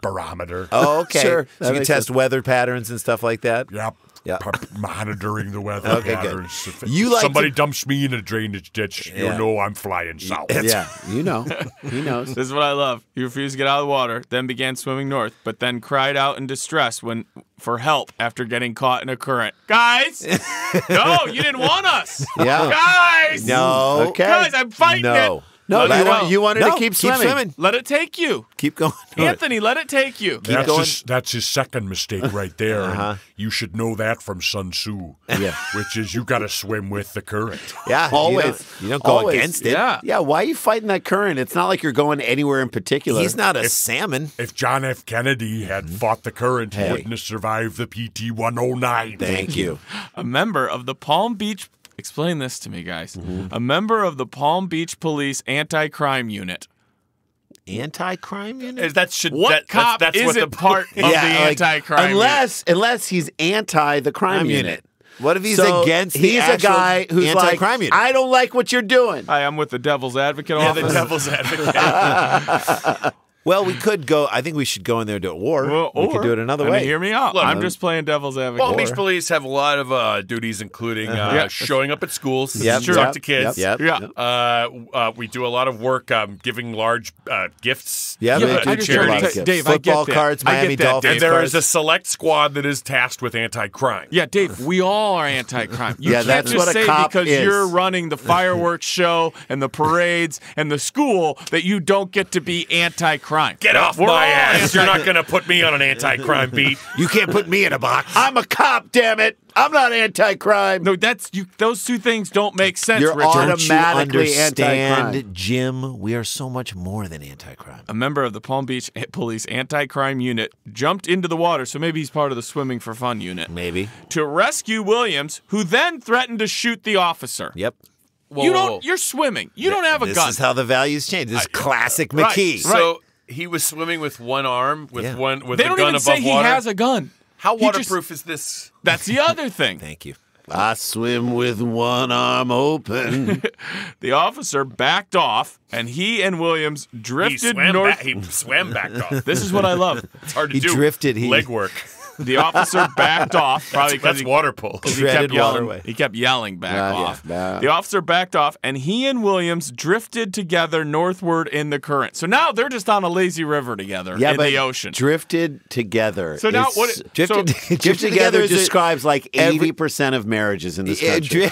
barometer. Oh, okay. Sure, that So you can makes test sense. weather patterns and stuff like that. Yep. Yeah. Monitoring the weather Okay, good. patterns. If You like somebody to- dumps me in a drainage ditch, Yeah. you know I'm flying south. Yeah, you know. He knows. This is what I love. He refused to get out of the water, then began swimming north, but then cried out in distress for help after getting caught in a current. Guys! No, you didn't want us! Yeah. Guys! No. Okay. Guys, I'm fighting No. it! No, Let it go. you wanted No, to keep swimming. Let it take you. Keep going. Anthony, let it take you. That's going. that's his second mistake right there. And you should know that from Sun Tzu. Yeah. Which is you got to swim with the current. Yeah. Always. You don't go Always. against it. Yeah. Yeah, why are you fighting that current? It's not like you're going anywhere in particular. He's not a salmon. If John F. Kennedy had fought the current, he wouldn't have survived the PT 109. Thank you. A member of the Palm Beach... Explain this to me, guys. Mm-hmm. A member of the Palm Beach Police Anti-Crime Unit. Anti-crime unit? What cop isn't part of the anti-crime unit? Unless he's anti the crime unit. What if he's So against the he's a actual guy who's like, anti-crime unit? I don't like what you're doing. Hi, I'm with the Devil's Advocate Yeah, office. the devil's advocate. Well, we could go. I think we should go in there and do it. Or we could do it another way. Hear me out. Look, I'm just playing Devil's Advocate. Palm Beach Police have a lot of duties, including showing up at schools, Yep. to talk to kids. Yep. Yeah. We do a lot of work giving large gifts. Yeah, Yeah, we but do I just charity heard gifts. that- Dave, Football I get that. cards, I get Miami that, Dolphins Dave. And there cards. is a select squad that is tasked with anti-crime. Yeah, Dave, we all are anti-crime. You Yeah, can't that's just what a say cop because is. you're running the fireworks show and the parades and the school that you don't get to be anti-crime. Get off We're my all ass. anti- You're not going to put me on an anti-crime beat. You can't put me in a box. I'm a cop, damn it. I'm not anti-crime. No, that's you. Those two things don't make sense, You're Richard. Don't you automatically anti-crime. understand, Jim? We are so much more than anti-crime. A member of the Palm Beach Police Anti-Crime Unit jumped into the water, so maybe he's part of the Swimming for Fun unit, Maybe. to rescue Williams, who then threatened to shoot the officer. Yep. You're swimming. You don't have a This gun. is how the values change. This is classic Right. McKee. So he was swimming with one arm, with Yeah. with they the don't gun even above say he water. has a gun. How He just- waterproof is this? That's the other thing. Thank you. I swim with one arm open. The officer backed off, and he and Williams drifted north. He swam back off. This is what I love. It's hard to He do. drifted. Leg work. The officer backed off, probably because That's water polo. he kept Treaded yelling. waterway. He kept yelling back off. yeah. The officer backed off, and he and Williams drifted together northward in the current. So now they're just on a lazy river together in the ocean. Drifted together. So now is- what? Drifted, so, drifted together describes like 80% of marriages in this country.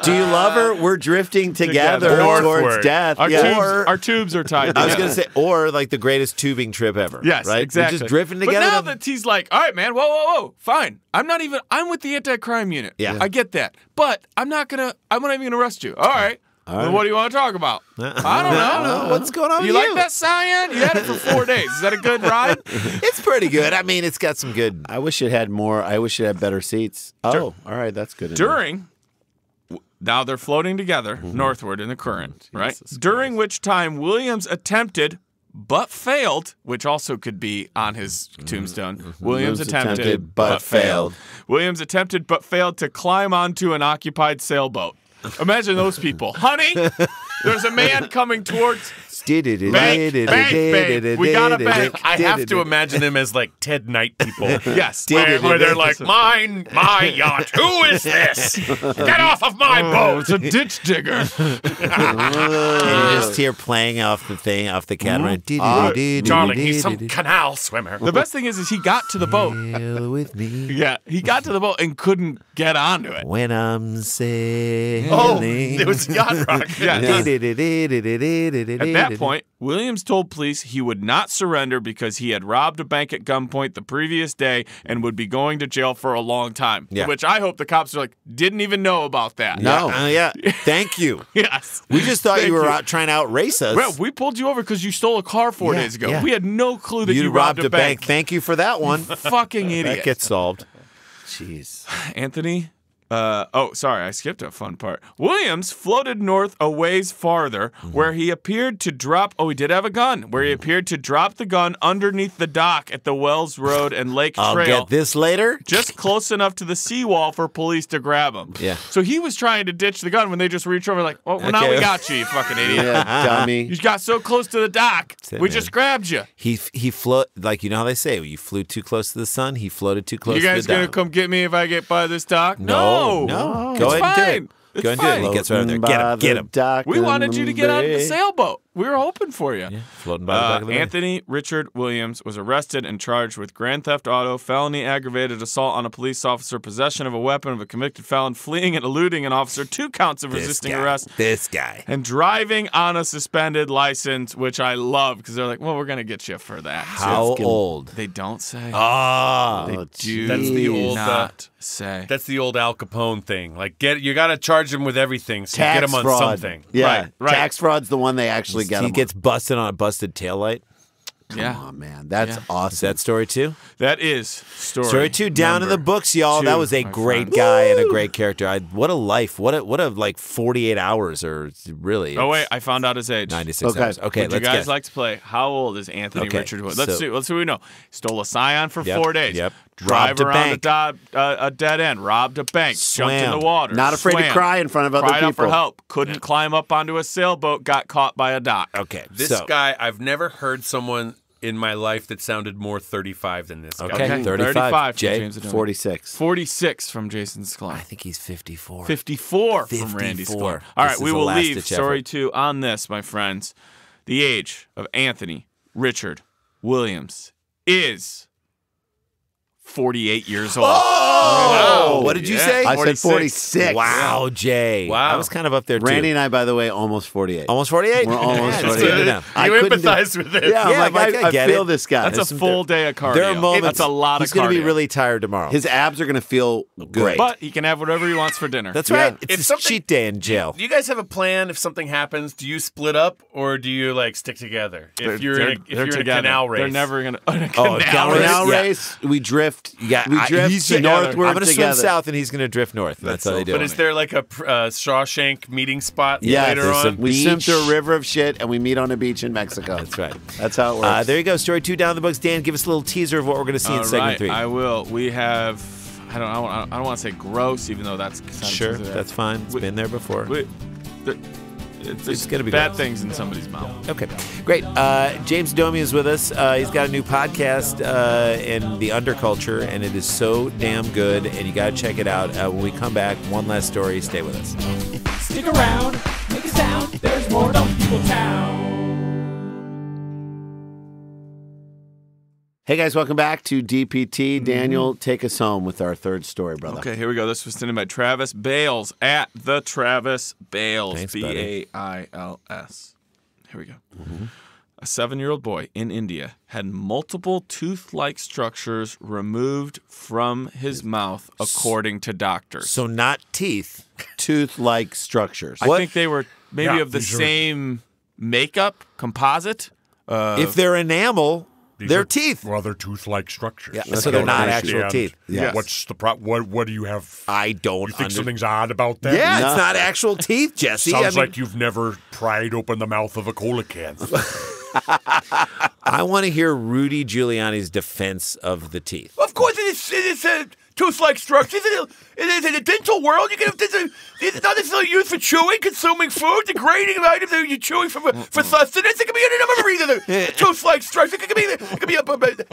Do you love her? We're drifting together Northward. towards death. our tubes are tied. I was together. going to say, or like the greatest tubing trip ever. Yes, right? exactly. We're just drifting But together. now that he's like, all right, man, whoa, fine. I'm with the anti-crime unit. Yeah. I get that. But I'm not even gonna arrest you. All right. Well, what do you want to talk about? I don't know. What's going on You with like that cyan? You had it for 4 days. Is that a good ride? It's pretty good. I mean, it's got some good. I wish it had more. I wish it had better seats. Oh, all right. That's good. Now they're floating together northward in the current, right? During which time Williams attempted but failed, which also could be on his tombstone. Williams attempted but failed. Williams attempted but failed to climb onto an occupied sailboat. Imagine those people. Honey, there's a man coming towards... Bank, babe. We got a bank. I have to imagine them as like Ted Knight people. Yes. Where they're like, my yacht. Who is this? Get off of my boat. It's a ditch digger. And you just hear playing off the catamaran. Darling, he's some canal swimmer. The best thing is he got to the boat. Sail with me Yeah, he got to the boat and couldn't get onto it. when I'm sailing. Oh, it was yacht rock. Yeah. At that At point, Williams told police he would not surrender because he had robbed a bank at gunpoint the previous day and would be going to jail for a long time. Yeah. Which I hope the cops are like, didn't even know about that. No. Yeah. Thank you. Yes. We just thought Thank you were you. out trying to outrace us. Well, we pulled you over because you stole a car 4 days ago. yeah. We had no clue that you robbed a bank. Thank you for that one. Fucking idiot. That gets solved. Jeez. Anthony. Sorry, I skipped a fun part. Williams floated north a ways farther, where he appeared to drop. Oh, he did have a gun. Where he appeared to drop the gun underneath the dock at the Wells Road and Lake I'll Trail. get this later. Just close enough to the seawall for police to grab him. Yeah. So he was trying to ditch the gun when they just reached over like, oh, well, now Okay. we got you, you fucking idiot. Yeah, dummy. You got so close to the dock, it, we man. just grabbed you. He float like you know how they say you flew too close to the sun. He floated too close. You guys to the gonna dock. come get me if I get by this dock? No. It's Go ahead and do fine. it. It's Go and fine. do it. He gets right over there. Get him. We wanted you to get out of the sailboat. We were hoping for you. Floating by the back of the bay. Anthony Richard Williams was arrested and charged with grand theft auto, felony aggravated assault on a police officer, possession of a weapon of a convicted felon, fleeing and eluding an officer, 2 counts of resisting arrest, This guy. and driving on a suspended license, which I love because they're like, well, we're going to get you for that. How old? They don't say. Ah. They do That's the old, not say. That's the old Al Capone thing. Like, you got to charge him with everything, so Tax get him on fraud. something. Yeah, Right. tax fraud's the one they actually get He him gets busted on a busted taillight. Yeah. on. Oh man, that's Is awesome. that story two? That is Story two down in the number books, y'all. 2, That was a my great friend. guy and a great character. What a life. What a like 48 hours or really. Oh wait, I found out his age. 96 Okay. hours. Okay, Would you let's guys guess. like to play? How old is Anthony Okay, Richard Wood? so- Let's see what we know. Stole a Scion for Yep, 4 days. yep. Drive Robbed a around a dead end. Robbed a bank. Jumped in Swam. the water. Not afraid to swam, cry in front of other cried out for people. help. Couldn't climb up onto a sailboat. Got caught by a dock. Okay, This so, guy, I've never heard someone in my life that sounded more 35 than this guy. Okay. 35. from Jay, James Adomian. 46. 46 from Jason Sklar. I think he's 54. 54 from Randy 54. Sklar. All right, This we is a will last leave ditch story effort. 2 on this, my friends. The age of Anthony Richard Williams is 48 years old. Oh, what did you say? I said 46. Wow, Jay. Wow. I was kind of up there too. Randy and I, by the way, almost 48. Almost 48? We're almost Yeah, that's 48. good enough. I You couldn't do- empathize with it. Yeah, Yeah, I'm like, I I get feel it. this guy. That's a full day of cardio. There are moments. That's a lot he's of going cardio. to be really tired tomorrow. His abs are going to feel great. But he can have whatever he wants for dinner. That's Yeah. right. It's If his something- cheat day in jail. Do you guys have a plan if something happens? Do you split up or do you like stick together? If you're in a together. canal race, They're never going to. canal Canal Yeah. race, we drift. Yeah, we drift he's northward I'm going to swim together. south and he's going to drift north. That's how they do But it. is there like a Shawshank meeting spot Yeah, later there's on? some- We swim Beach. through a river of shit and we meet on a beach in Mexico. That's right. That's how it works. There you go. Story 2 down in the books. Dan, give us a little teaser of what we're going to see in All segment right, 3. I will. We have. I don't want to say gross, even though that's Sure, that's fine. It's been there before. It's gonna be bad gross. things in somebody's mouth. Okay, great. James Adomian is with us. He's got a new podcast in the underculture, and it is so damn good, and you got to check it out. When we come back, one last story. Stay with us. Stick around, make a sound. There's more Dumb People Town. Hey guys, welcome back to DPT. Daniel, take us home with our third story, brother. Okay, here we go. This was sent in by Travis Bales at the Travis Bales. Thanks, buddy. Bails. Here we go. A 7-year-old boy in India had multiple tooth-like structures removed from his mouth, according to doctors. So not teeth. Tooth-like structures. I think they were maybe Yeah, of the these are- same makeup, composite. If they're enamel, they're teeth. Well, they're tooth-like structures. Yeah, I so they're don't not understand actual teeth. Yes. What's the problem? What do you have? I don't You think something's odd about that? Yeah, it's not actual teeth, Jesse. Sounds like you've never pried open the mouth of a cola can. I want to hear Rudy Giuliani's defense of the teeth. Of course, it is a tooth-like structure. It is in the dental world. You can it's not necessarily used for chewing, consuming food, degrading items that you're chewing for sustenance. It can be any number of reasons. A tooth-like structure. It could be a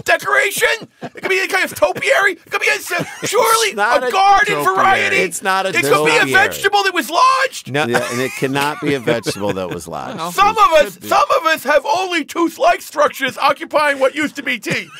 decoration. It could be a kind of topiary. It could be surely not a a garden topiary. variety. It's not a It could be a topiary. vegetable that was lodged. No. Yeah, and it cannot be a vegetable that was lodged. Some of us have only tooth-like structures occupying what used to be teeth.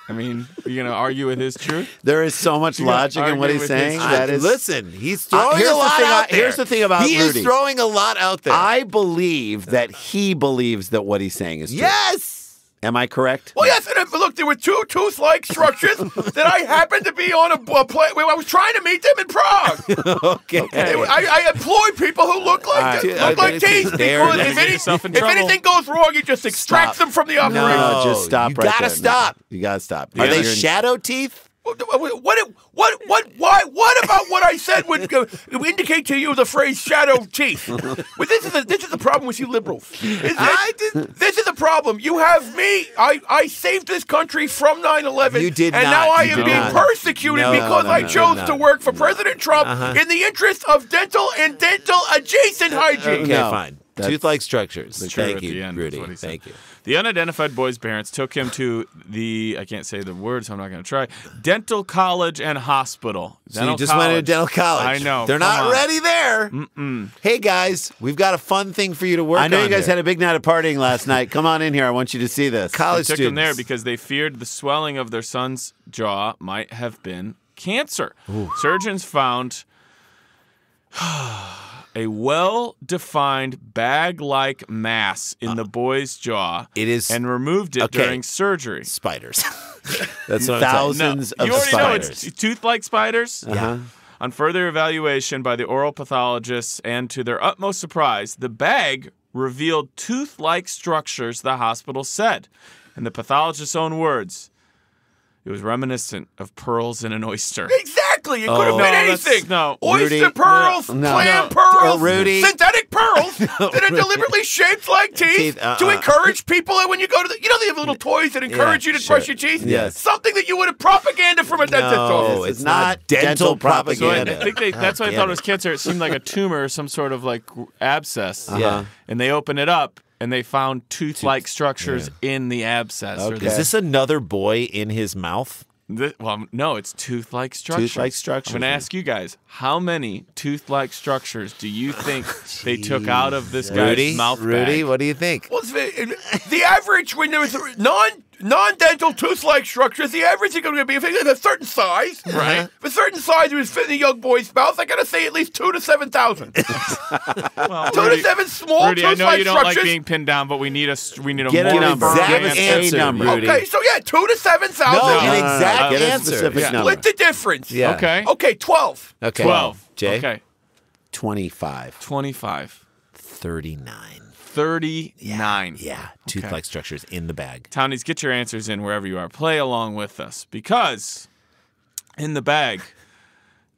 I mean, you're going to argue with his truth? There is so much logic in what argue he's with saying. his- That is, Listen, he's throwing here's a the lot thing out there. here's the thing about he Rudy. is throwing a lot out there. I believe that he believes that what he's saying is true. Yes. Am I correct? Well, yes, and look, there were two tooth-like structures that I happened to be on a plane. I was trying to meet them in Prague. Okay. I employ people who look like teeth. There, Because you're if, getting yourself in if trouble. anything goes wrong, you just extract them from the operation. No, just stop you right gotta there. stop. You gotta stop. Are they You're in- shadow teeth? What about what I said would indicate to you the phrase shadow teeth? Well, this is the problem with you liberals. This is the problem. You have me. I saved this country from 9/11. You did and not. now I You am did being not. persecuted No, because no, I no, chose no. to work for President Trump in the interest of dental and dental adjacent hygiene. Okay, No, fine. that's- Tooth-like structures. True Thank at the you, end, is Rudy. what he said. Thank you. The unidentified boy's parents took him to the, I can't say the word, so I'm not going to try, dental college and hospital. So you just went to dental college. I know. They're come not on. ready there. Hey, guys, we've got a fun thing for you to work on. I know you guys here. had a big night of partying last night. Come on in here. I want you to see this. They college took students. him there because they feared the swelling of their son's jaw might have been cancer. Surgeons found a well-defined bag-like mass in the boy's jaw. It is- and removed it okay. during surgery. Spiders. That's what I'm saying. Thousands You of already know spiders. it's tooth-like spiders. Uh-huh. On further evaluation by the oral pathologists, and to their utmost surprise, the bag revealed tooth-like structures, the hospital said. In the pathologist's own words, it was reminiscent of pearls in an oyster. Exactly. It could have been that's- anything. no. Oyster Rudy, pearls, no. clam No. pearls, Rudy. synthetic pearls that are deliberately shaped like teeth to encourage people. And when you go to they have little toys that encourage you to brush your teeth. Yes. Something that you would have propaganda from a dentist's No, office. it's not dental So I propaganda. think that's why I thought it was cancer. It seemed like a tumor, some sort of like abscess. Yeah. And they open it up and they found tooth-like structures in the abscess. or Okay. the- Is this another boy in his mouth? Well, no, it's tooth-like structures. Tooth-like structures. I'm going to ask you guys, how many tooth-like structures do you think they took out of this guy's Rudy? mouth bag? Rudy, what do you think? Well, the average when there was non-dental tooth-like structures, the average is going to be if it's a certain size, right? If a certain size was fitting a young boy's mouth, I got to say at least 2,000 to 7,000. 2 to 7 small Rudy, I know tooth-like you don't structures. like being pinned down, but we need a Get a more number. firm Give Give us answer, a number. Rudy. Okay, so yeah, 2 to 7,000. No, an No, exact get a answer. specific Yeah. number. Split the difference. Yeah. Okay. Okay, 12. Okay. 12. Jay? Okay. 25. 25. 39. 39. Yeah. Tooth-like structures in the bag. Townies, get your answers in wherever you are. Play along with us. Because in the bag,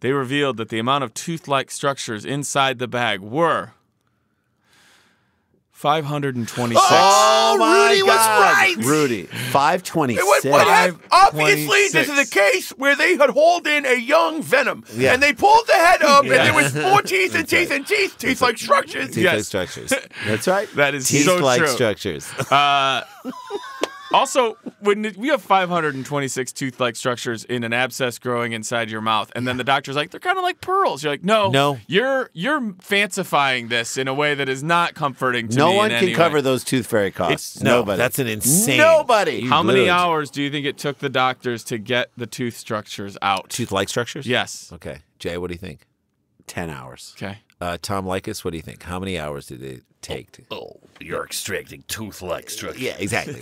they revealed that the amount of tooth-like structures inside the bag were 526. Oh, my Rudy was God. right. Rudy, 526. Obviously, this is a case where they had hauled in a young Venom, and they pulled the head up, and there was more teeth and teeth and teeth, teeth-like structures. Teeth-like structures. That's right. That is so Teeth-like true. structures. Also, when you have 526 tooth-like structures in an abscess growing inside your mouth, and then the doctor's like, they're kind of like pearls. You're like, no, you're fancifying this in a way that is not comforting to me. No one in can any cover way. those tooth fairy costs. No, Nobody. that's an insane. Nobody. How many hours do you think it took the doctors to get the tooth structures out? Tooth-like structures? Yes. Okay. Jay, what do you think? 10 hours. Okay. Tom Likas, what do you think? How many hours did it take? Oh, you're extracting tooth-like structure. Yeah, exactly.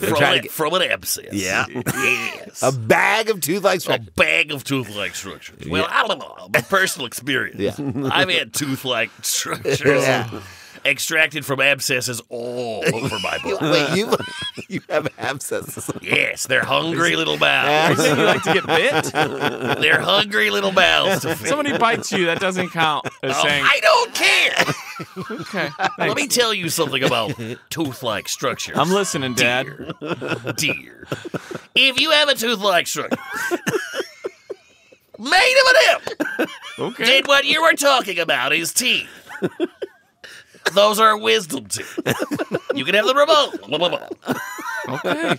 From an abscess. Yeah. Yes. A bag of tooth-like A structures. bag of tooth-like structures. Well, I don't know. My personal experience. Yeah. I've had tooth-like structures extracted from abscesses all over my body. Wait, you have abscesses. Yes, they're hungry little mouths. You like to get bit? They're hungry little mouths to feed. Somebody bites you, that doesn't count as saying, I don't care. okay. Let me tell you something about tooth-like structures. I'm listening, Dad. Dear. If you have a tooth-like structure made of an imp, Okay. then what you were talking about is teeth. Those are wisdom teeth. You can have them removed. Okay.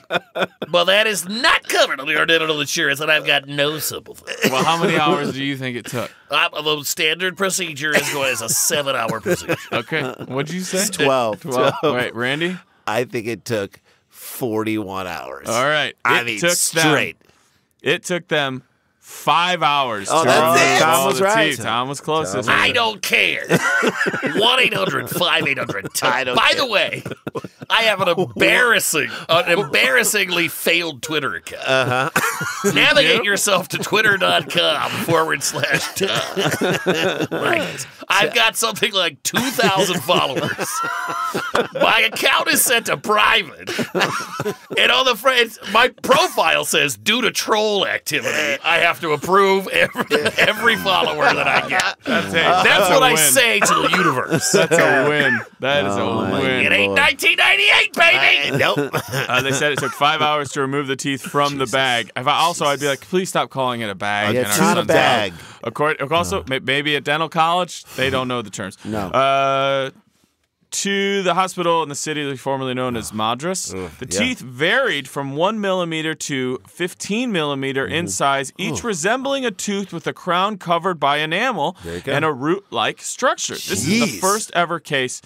But that is not covered under your dental insurance, and I've got no sympathy. Well, how many hours do you think it took? The standard procedure is going as a 7-hour procedure. Okay. What'd you say? 12. Wait, Randy? I think it took 41 hours. All right. It took them 5 hours. Oh, to that's remove it. all Tom was the right. teeth. Tom was closest. I don't care. 1-800-5800. By the way, I have an embarrassingly failed Twitter account. Navigate yourself to twitter.com/Tom. Right. I've got something like 2,000 followers. My account is set to private. And on the friends, my profile says, due to troll activity, I have to approve every follower that I get. That's what I say to the universe. That's a win. That is a win. It ain't 1998, baby. Nope. They said it took 5 hours to remove the teeth from the bag. I'd be like, please stop calling it a bag. It's in our not a son's bag. house. Also, maybe at dental college, they don't know the terms. No. To the hospital in the city formerly known as Madras, the teeth varied from 1 millimeter to 15 millimeter in size, each resembling a tooth with a crown covered by enamel and a root-like structure. This is the first ever case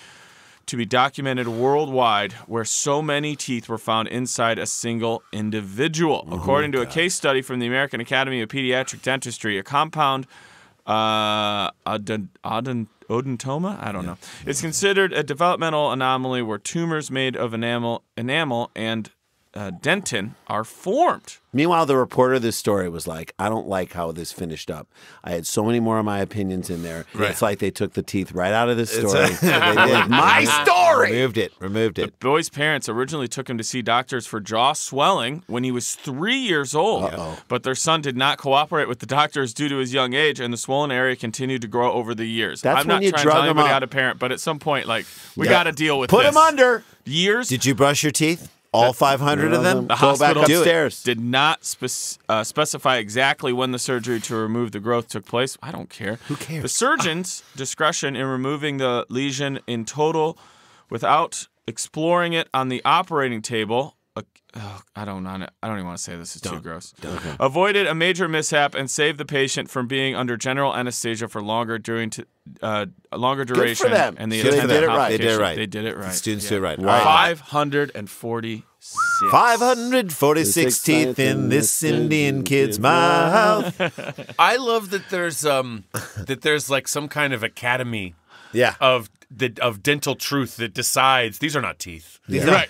to be documented worldwide where so many teeth were found inside a single individual. According to a case study from the American Academy of Pediatric Dentistry, a compound odontoma? I don't know. It's considered a developmental anomaly where tumors made of enamel and dentin are formed. Meanwhile, the reporter of this story was like, I don't like how this finished up. I had so many more of my opinions in there. Right. It's like they took the teeth right out of this story. My story. Removed it. The boy's parents originally took him to see doctors for jaw swelling when he was 3 years old. But their son did not cooperate with the doctors due to his young age, and the swollen area continued to grow over the years. That's I'm when not you trying to drug tell him anybody up. how to parent, but at some point, we got to deal with Put this. him under. Years. Did you brush your teeth? All 500 of them? The Go back hospital upstairs. did not specify exactly when the surgery to remove the growth took place. I don't care. Who cares? The surgeon's discretion in removing the lesion in total without exploring it on the operating table. I don't even want to say this. It's too gross. Avoided a major mishap and saved the patient from being under general anesthesia for longer duration. them. And the So they did it right. They did it right. They did it right. The students did it right. Wow. 546. 546 teeth in this Indian kid's mouth. I love that there's like some kind of academy Yeah. of dental truth that decides these are not teeth. Yeah. Right.